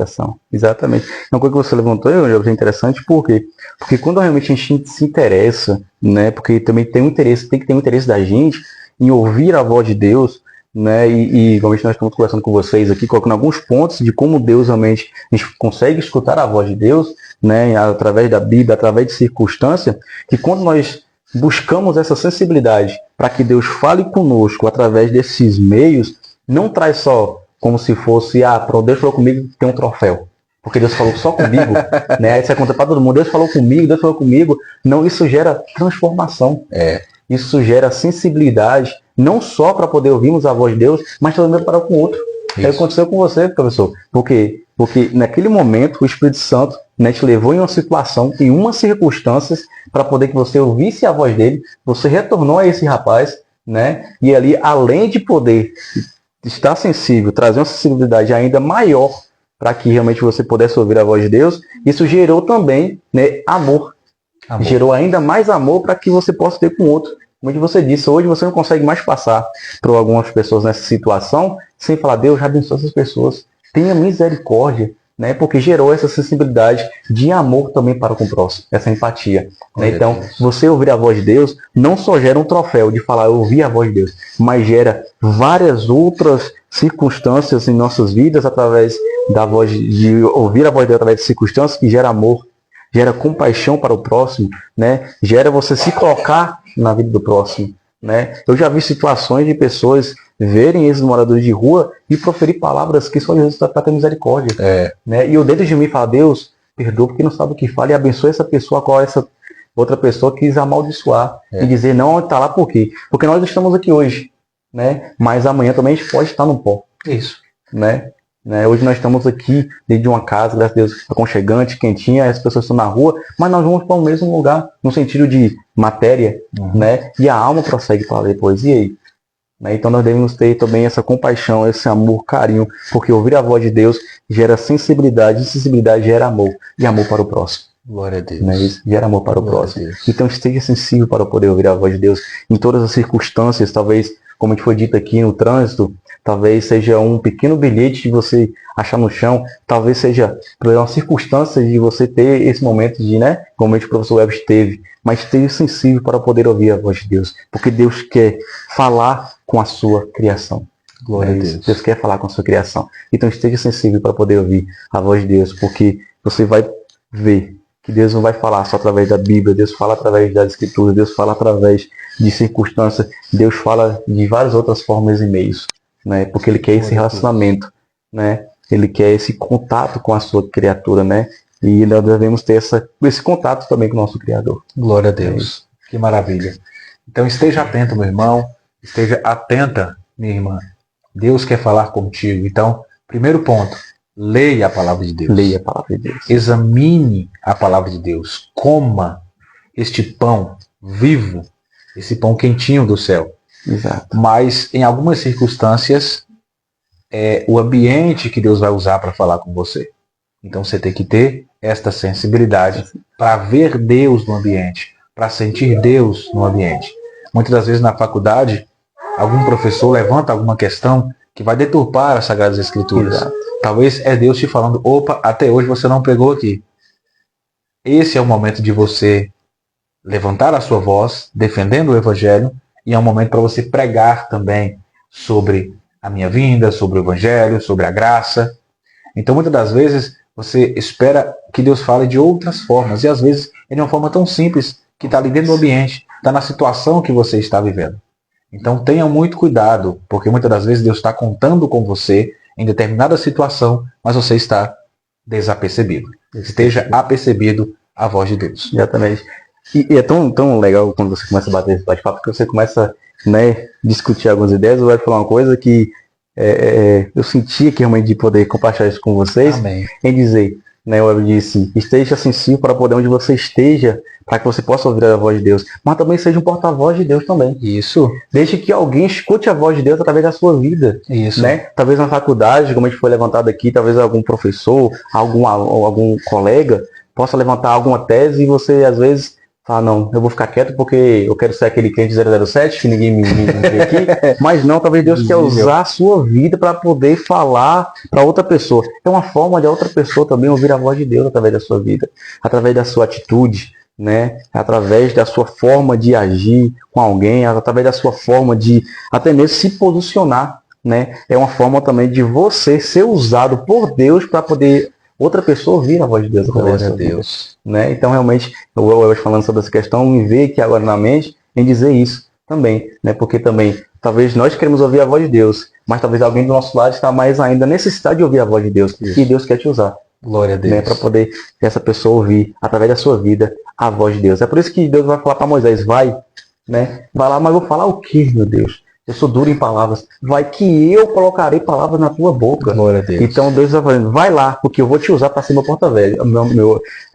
Exatamente. Uma coisa que você levantou, eu achei interessante, por quê? Porque quando realmente a gente se interessa, né, porque também tem que ter um interesse da gente em ouvir a voz de Deus, né? E realmente nós estamos conversando com vocês aqui, colocando alguns pontos de como Deus realmente, a gente consegue escutar a voz de Deus, né? Através da Bíblia, através de circunstância, que quando nós buscamos essa sensibilidade para que Deus fale conosco através desses meios, não traz só como se fosse, pronto, Deus falou comigo, tem um troféu. Porque Deus falou só comigo, né? Isso é conta para todo mundo. Deus falou comigo. Não, isso gera transformação. Isso gera sensibilidade, não só para poder ouvirmos a voz de Deus, mas também para com o outro. Isso aconteceu com você, professor. Por quê? Porque naquele momento o Espírito Santo, né, te levou em uma situação, em umas circunstâncias, para poder que você ouvisse a voz dele, você retornou a esse rapaz, né? E ali, além de poder estar sensível, trazer uma sensibilidade ainda maior para que realmente você pudesse ouvir a voz de Deus, isso gerou também, né, amor. Gerou ainda mais amor para que você possa ter com o outro. Como você disse, hoje você não consegue mais passar por algumas pessoas nessa situação sem falar, Deus, já abençoe essas pessoas. Tenha misericórdia, né? Porque gerou essa sensibilidade de amor também para com o próximo, essa empatia. Né? Então, você ouvir a voz de Deus não só gera um troféu de falar, eu ouvi a voz de Deus, mas gera várias outras circunstâncias em nossas vidas através da voz de ouvir a voz de Deus através de circunstâncias que gera amor, gera compaixão para o próximo, né? Gera você se colocar na vida do próximo, né? Eu já vi situações de pessoas verem esses moradores de rua e proferir palavras que só Jesus está ter misericórdia, né? E eu dentro de mim falo, Deus, perdoa porque não sabe o que fala e abençoe essa pessoa a qual essa outra pessoa quis amaldiçoar e dizer, não, está lá por quê? Porque nós estamos aqui hoje, né? Mas amanhã também a gente pode estar no pó. Isso. Né? Hoje nós estamos aqui dentro de uma casa, graças a Deus, aconchegante, quentinha, as pessoas estão na rua, mas nós vamos para o mesmo lugar, no sentido de matéria, né? E a alma prossegue para depois. E aí? Né? Então nós devemos ter também essa compaixão, esse amor, carinho, porque ouvir a voz de Deus gera sensibilidade, e sensibilidade gera amor, e amor para o próximo. Glória a Deus. Né? Isso gera amor para o próximo. Então esteja sensível para poder ouvir a voz de Deus em todas as circunstâncias, talvez, como a gente foi dito aqui no trânsito, talvez seja um pequeno bilhete de você achar no chão, talvez seja uma circunstância de você ter esse momento de, né, como o professor Webster teve, mas esteja sensível para poder ouvir a voz de Deus, porque Deus quer falar com a sua criação. Glória a Deus. Deus quer falar com a sua criação. Então esteja sensível para poder ouvir a voz de Deus, porque você vai ver que Deus não vai falar só através da Bíblia, Deus fala através das Escrituras, Deus fala através de circunstâncias, Deus fala de várias outras formas e meios. Né? Porque Ele quer esse relacionamento, né? Ele quer esse contato com a sua criatura, né? E nós devemos ter esse contato também com o nosso Criador. Glória a Deus. Que maravilha. Então esteja atento, meu irmão. Esteja atenta, minha irmã. Deus quer falar contigo. Então, primeiro ponto, leia a palavra de Deus. Leia a palavra de Deus. Examine a palavra de Deus. Coma este pão vivo, esse pão quentinho do céu. Exato. Mas em algumas circunstâncias é o ambiente que Deus vai usar para falar com você. Então você tem que ter esta sensibilidade para ver Deus no ambiente, para sentir Deus no ambiente. Muitas das vezes na faculdade, algum professor levanta alguma questão que vai deturpar as Sagradas Escrituras. Exato. Talvez é Deus te falando, opa, até hoje você não pegou aqui. Esse é o momento de você levantar a sua voz, defendendo o Evangelho, e é um momento para você pregar também sobre a minha vinda, sobre o Evangelho, sobre a graça. Então, muitas das vezes, você espera que Deus fale de outras formas. E às vezes é de uma forma tão simples, que está ali dentro do ambiente, está na situação que você está vivendo. Então, tenha muito cuidado, porque muitas das vezes Deus está contando com você em determinada situação, mas você está desapercebido. Esteja apercebido a voz de Deus. Exatamente. E é tão legal quando você começa a bater esse bate-papo, que você começa, né, discutir algumas ideias. Eu vou falar uma coisa que eu sentia que realmente de poder compartilhar isso com vocês. Amém. Em dizer, né, eu disse, esteja sensível para poder onde você esteja, para que você possa ouvir a voz de Deus, mas também seja um porta-voz de Deus também. Isso. Deixe que alguém escute a voz de Deus através da sua vida. Isso. Né? Talvez na faculdade, como a gente foi levantado aqui, talvez algum professor, algum colega possa levantar alguma tese e você às vezes fala, não, eu vou ficar quieto porque eu quero ser aquele cliente 007 que ninguém me vê aqui. Mas não, talvez Deus quer usar a sua vida para poder falar para outra pessoa. É uma forma de a outra pessoa também ouvir a voz de Deus através da sua vida, através da sua atitude, né? Através da sua forma de agir com alguém, através da sua forma de até mesmo se posicionar, né? É uma forma também de você ser usado por Deus para poder outra pessoa ouvir a voz de Deus através da Glória a sua vida, Deus. né? Então, realmente, eu falando sobre essa questão, me veio aqui agora na mente em dizer isso também, né? Porque também, talvez nós queremos ouvir a voz de Deus, mas talvez alguém do nosso lado está mais ainda necessitado de ouvir a voz de Deus, Isso. e Deus quer te usar, Glória a Deus. né? Para poder essa pessoa ouvir, através da sua vida, a voz de Deus. É por isso que Deus vai falar para Moisés, vai, né? Vai lá, mas eu vou falar o quê, meu Deus? Eu sou duro em palavras. Vai que eu colocarei palavras na tua boca. Glória a Deus. Então Deus está falando, vai lá, porque eu vou te usar para ser meu porta-voz.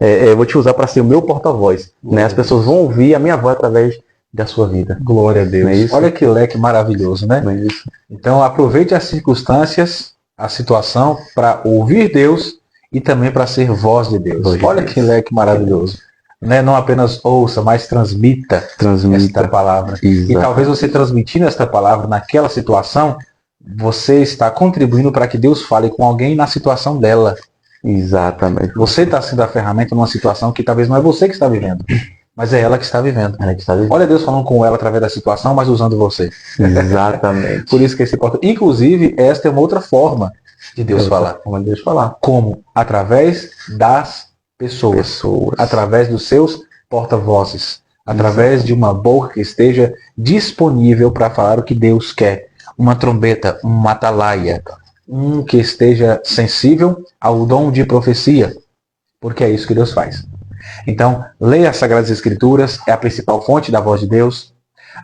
Eu vou te usar para ser o meu porta-voz. Né? As pessoas vão ouvir a minha voz através da sua vida. Glória a Deus. Não é isso? Olha que leque maravilhoso, né? Não é isso? Então aproveite as circunstâncias, a situação, para ouvir Deus e também para ser voz de Deus. Voz de Olha Deus. que leque maravilhoso. Né? Não apenas ouça, mas transmita esta palavra. Exato. E talvez você transmitindo esta palavra naquela situação, você está contribuindo para que Deus fale com alguém na situação dela. Exatamente. Você está sendo a ferramenta numa situação que talvez não é você que está vivendo, mas é ela que está vivendo. Ela que está vivendo. Olha Deus falando com ela através da situação, mas usando você. Exatamente. Por isso que esse porta. Inclusive, esta é uma outra forma de Deus falar. Como Deus falar. Como? Através das pessoas. Através dos seus porta-vozes. Através de uma boca que esteja disponível para falar o que Deus quer. Uma trombeta, uma atalaia. Que esteja sensível ao dom de profecia. Porque é isso que Deus faz. Então, leia as Sagradas Escrituras, é a principal fonte da voz de Deus.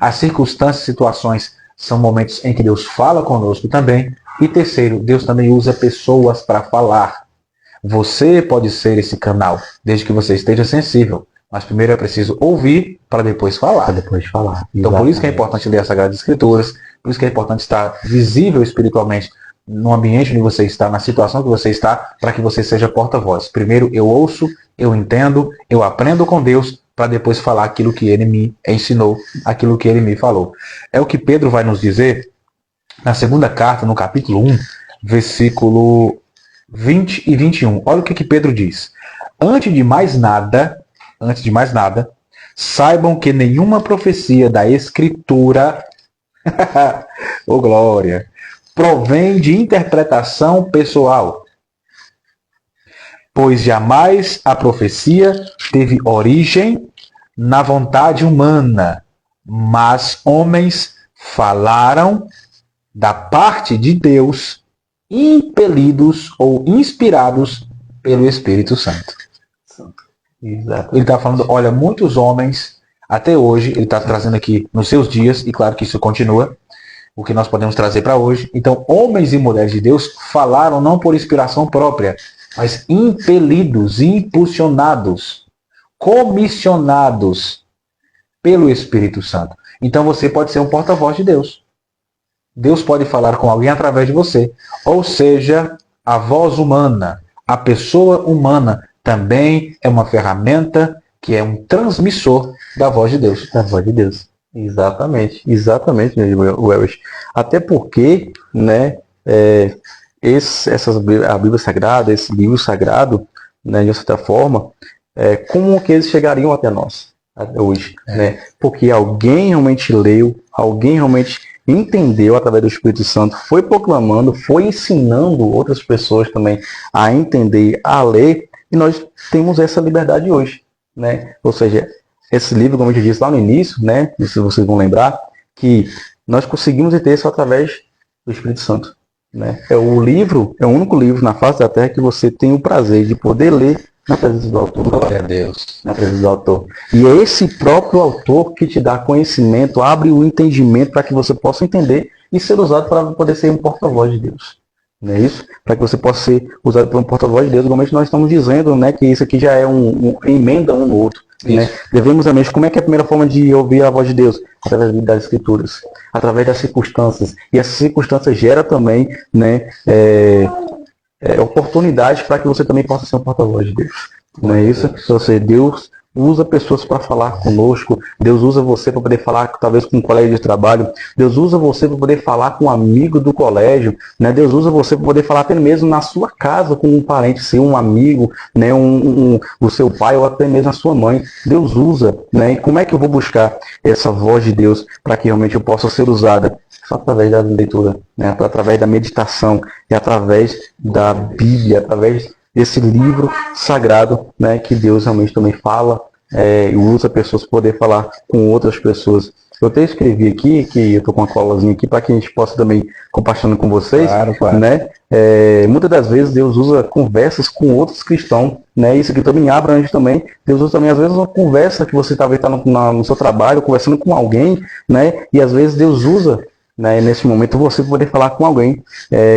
As circunstâncias e situações são momentos em que Deus fala conosco também. E terceiro, Deus também usa pessoas para falar. Você pode ser esse canal, desde que você esteja sensível. Mas primeiro é preciso ouvir para depois falar. Para depois falar. Então, por isso que é importante ler as Sagradas Escrituras, por isso que é importante estar visível espiritualmente no ambiente onde você está, na situação que você está, para que você seja porta-voz. Primeiro eu ouço, eu entendo, eu aprendo com Deus, para depois falar aquilo que Ele me ensinou, aquilo que Ele me falou. É o que Pedro vai nos dizer na segunda carta, no capítulo 1, versículo 20 e 21. Olha o que Pedro diz. Antes de mais nada, saibam que nenhuma profecia da Escritura, ô glória, provém de interpretação pessoal, pois jamais a profecia teve origem na vontade humana, mas homens falaram da parte de Deus, impelidos ou inspirados pelo Espírito Santo. Exato. Ele está falando, olha, muitos homens, até hoje, ele está trazendo aqui nos seus dias, e claro que isso continua, o que nós podemos trazer para hoje. Então, homens e mulheres de Deus falaram não por inspiração própria, mas impelidos, impulsionados, comissionados pelo Espírito Santo. Então, você pode ser um porta-voz de Deus. Deus pode falar com alguém através de você. Ou seja, a voz humana, a pessoa humana, também é uma ferramenta que é um transmissor da voz de Deus. Da voz de Deus. Exatamente, Welsh. Até porque, né, a Bíblia Sagrada, esse livro sagrado, né, de uma certa forma, como que eles chegariam até nós hoje, né? Porque alguém realmente leu, alguém realmente entendeu através do Espírito Santo, foi proclamando, foi ensinando outras pessoas também a entender, a ler, e nós temos essa liberdade hoje, né? Ou seja, esse livro, como eu já disse lá no início, né, se vocês vão lembrar, que nós conseguimos ter isso através do Espírito Santo, né? É o único livro na face da Terra que você tem o prazer de poder ler na presença do autor. Glória a Deus. Na presença do autor. E é esse próprio autor que te dá conhecimento, abre o entendimento para que você possa entender e ser usado para poder ser um porta-voz de Deus. Não é isso? Para que você possa ser usado por um porta-voz de Deus, igualmente nós estamos dizendo, né, que isso aqui já é emenda um no outro. Né? Devemos também, como é que é a primeira forma de ouvir a voz de Deus? Através das Escrituras, através das circunstâncias. E essas circunstâncias geram também, né, oportunidades para que você também possa ser um porta-voz de Deus. Não é isso? Ou seja, Deus usa pessoas para falar conosco. Deus usa você para poder falar talvez com um colega de trabalho. Deus usa você para poder falar com um amigo do colégio, né? Deus usa você para poder falar até mesmo na sua casa com um parente seu, um amigo, né? O seu pai ou até mesmo a sua mãe. Deus usa, né? E como é que eu vou buscar essa voz de Deus para que realmente eu possa ser usada? Só através da leitura, né? Através da meditação e através da Bíblia, através desse livro sagrado, né? Que Deus realmente também fala e usa pessoas para poder falar com outras pessoas. Eu até escrevi aqui, que eu estou com uma colazinha aqui, para que a gente possa também compartilhando com vocês, Claro. né? Muitas das vezes Deus usa conversas com outros cristãos, né? Isso aqui também abrange também. Deus usa também, às vezes, uma conversa que você talvez está no seu trabalho, conversando com alguém, né? E às vezes Deus usa, né, nesse momento você poder falar com alguém,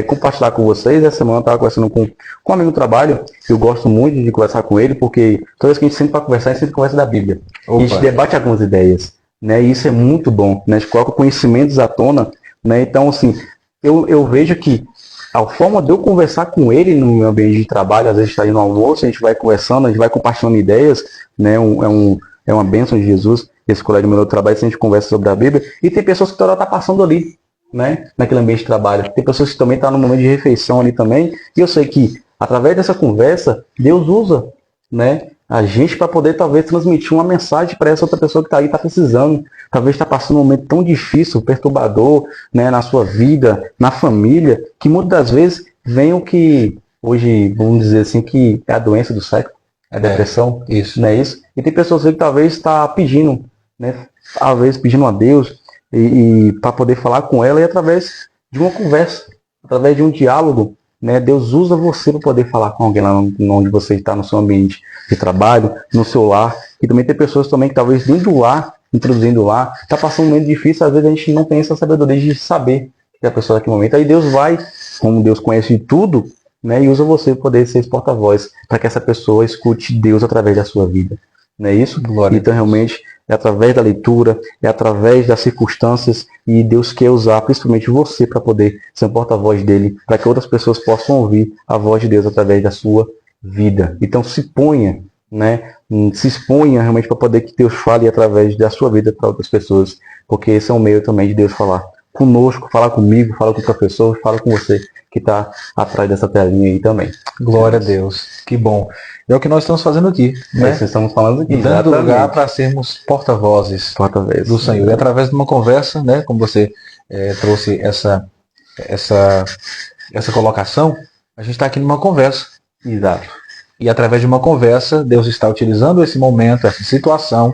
compartilhar com vocês. Essa semana eu estava conversando com um amigo do trabalho, eu gosto muito de conversar com ele, porque toda vez que a gente senta para conversar, a gente sempre conversa da Bíblia. A gente debate algumas ideias, né, e isso é muito bom, né, a gente coloca conhecimentos à tona, né, então assim, eu vejo que a forma de eu conversar com ele no meu ambiente de trabalho, às vezes está aí no almoço, a gente vai conversando, a gente vai compartilhando ideias, né, é uma bênção de Jesus. Esse colega meu do trabalho, se a gente conversa sobre a Bíblia, e tem pessoas que toda hora tá passando ali, né, naquele ambiente de trabalho. Tem pessoas que também estão no momento de refeição ali também, e eu sei que, através dessa conversa, Deus usa, né, a gente para poder talvez transmitir uma mensagem para essa outra pessoa que está aí, está precisando, talvez está passando um momento tão difícil, perturbador, né, na sua vida, na família, que muitas das vezes vem o que hoje, vamos dizer assim, que é a doença do século, a depressão, isso. não é isso? E tem pessoas que talvez está pedindo, né, talvez pedindo a Deus e para poder falar com ela, e através de uma conversa, através de um diálogo, né, Deus usa você para poder falar com alguém lá onde você está, no seu ambiente de trabalho, no seu lar. E também tem pessoas também que talvez dentro do lar, introduzindo o lar, está passando um momento difícil, às vezes a gente não tem essa sabedoria de saber que a pessoa naquele momento. Aí Deus vai, como Deus conhece tudo, né, e usa você para poder ser esse porta-voz, para que essa pessoa escute Deus através da sua vida. Não é isso? Glória então realmente é através da leitura, é através das circunstâncias, e Deus quer usar principalmente você para poder ser um porta-voz dele, para que outras pessoas possam ouvir a voz de Deus através da sua vida. Então se ponha, né, se exponha realmente para poder que Deus fale através da sua vida para outras pessoas, porque esse é um meio também de Deus falar conosco, falar comigo, falar com o professor, fala com você que está atrás dessa telinha aí também. Glória a Deus, que bom. É o que nós estamos fazendo aqui, né? Nós estamos falando aqui, dando lugar para sermos porta-vozes do Senhor. E através de uma conversa, né, como você trouxe essa colocação, a gente está aqui numa conversa. Exato. E através de uma conversa, Deus está utilizando esse momento, essa situação,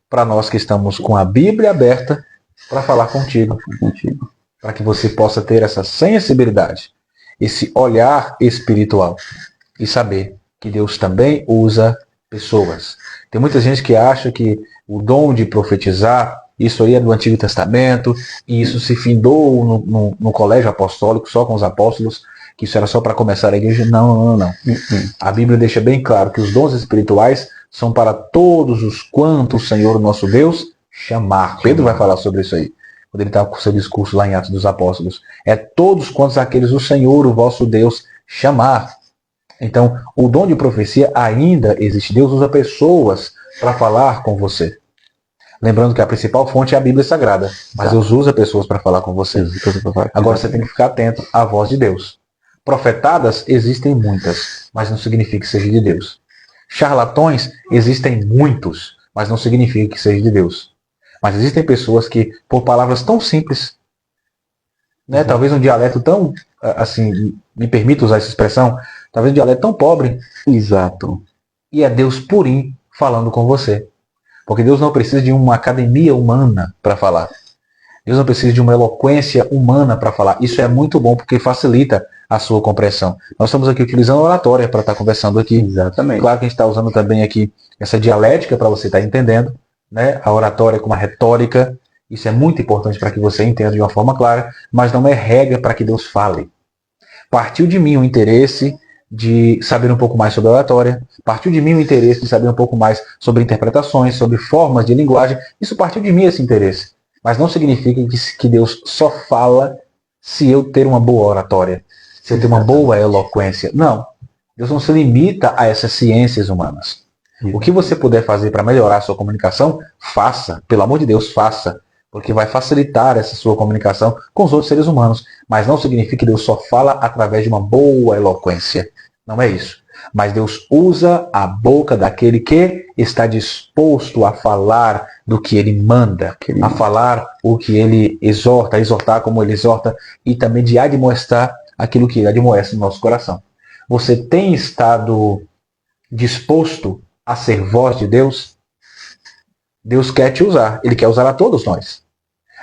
para nós que estamos com a Bíblia aberta, para falar contigo. Para que você possa ter essa sensibilidade, esse olhar espiritual e saber que Deus também usa pessoas. Tem muita gente que acha que o dom de profetizar, isso aí é do Antigo Testamento, e isso se findou no colégio apostólico, só com os apóstolos, que isso era só para começar a igreja. Não. A Bíblia deixa bem claro que os dons espirituais são para todos os quantos o Senhor nosso Deus chamar. Pedro vai falar sobre isso aí, quando ele está com o seu discurso lá em Atos dos Apóstolos. É todos quantos aqueles o Senhor, o vosso Deus, chamar. Então, o dom de profecia ainda existe. Deus usa pessoas para falar com você. Lembrando que a principal fonte é a Bíblia Sagrada, mas Deus usa pessoas para falar com você. Agora você tem que ficar atento à voz de Deus. Profetadas existem muitas, mas não significa que seja de Deus. Charlatões existem muitos, mas não significa que seja de Deus. Mas existem pessoas que, por palavras tão simples, né, talvez um dialeto tão, assim, me permita usar essa expressão, talvez um dialeto tão pobre. Exato. E é Deus purinho falando com você. Porque Deus não precisa de uma academia humana para falar. Deus não precisa de uma eloquência humana para falar. Isso é muito bom porque facilita a sua compreensão. Nós estamos aqui utilizando a oratória para estar conversando aqui. Exatamente. Claro que a gente está usando também aqui essa dialética para você estar entendendo, né? A oratória como a retórica. Isso é muito importante para que você entenda de uma forma clara, mas não é regra para que Deus fale. Partiu de mim o interesse de saber um pouco mais sobre a oratória, partiu de mim o interesse de saber um pouco mais sobre interpretações, sobre formas de linguagem. Isso partiu de mim, esse interesse. Mas não significa que Deus só fala se eu ter uma boa oratória, se eu ter uma boa eloquência. Não. Deus não se limita a essas ciências humanas. O que você puder fazer para melhorar a sua comunicação, faça. Pelo amor de Deus, faça. Porque vai facilitar essa sua comunicação com os outros seres humanos. Mas não significa que Deus só fala através de uma boa eloquência. Não é isso. Mas Deus usa a boca daquele que está disposto a falar do que ele manda, a falar o que ele exorta, a exortar como ele exorta, e também de admoestar aquilo que ele admoesta no nosso coração. Você tem estado disposto a ser voz de Deus? Deus quer te usar, ele quer usar a todos nós.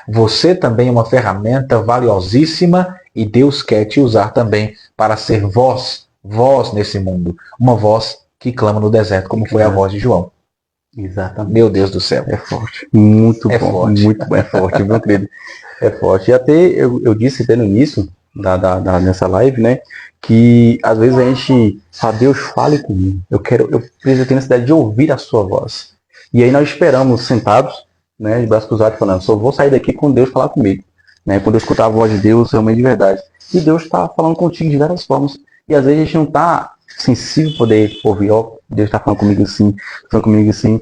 Você também é uma ferramenta valiosíssima e Deus quer te usar também para ser voz nesse mundo. Uma voz que clama no deserto, como foi a voz de João. Exatamente. Meu Deus do céu. É forte. Muito É bom. forte. Muito bom. É forte, meu querido. É forte. E até eu disse até no início nessa live, né? Que às vezes a gente fala, Deus, fale comigo. Eu preciso ter necessidade de ouvir a sua voz. E aí nós esperamos sentados, né? De braços cruzados, falando, só vou sair daqui quando Deus falar comigo. Né? Quando eu escutar a voz de Deus, realmente de verdade. E Deus está falando contigo de várias formas. E às vezes a gente não está sensível poder ouvir, ó, Deus está falando comigo assim, falando comigo assim.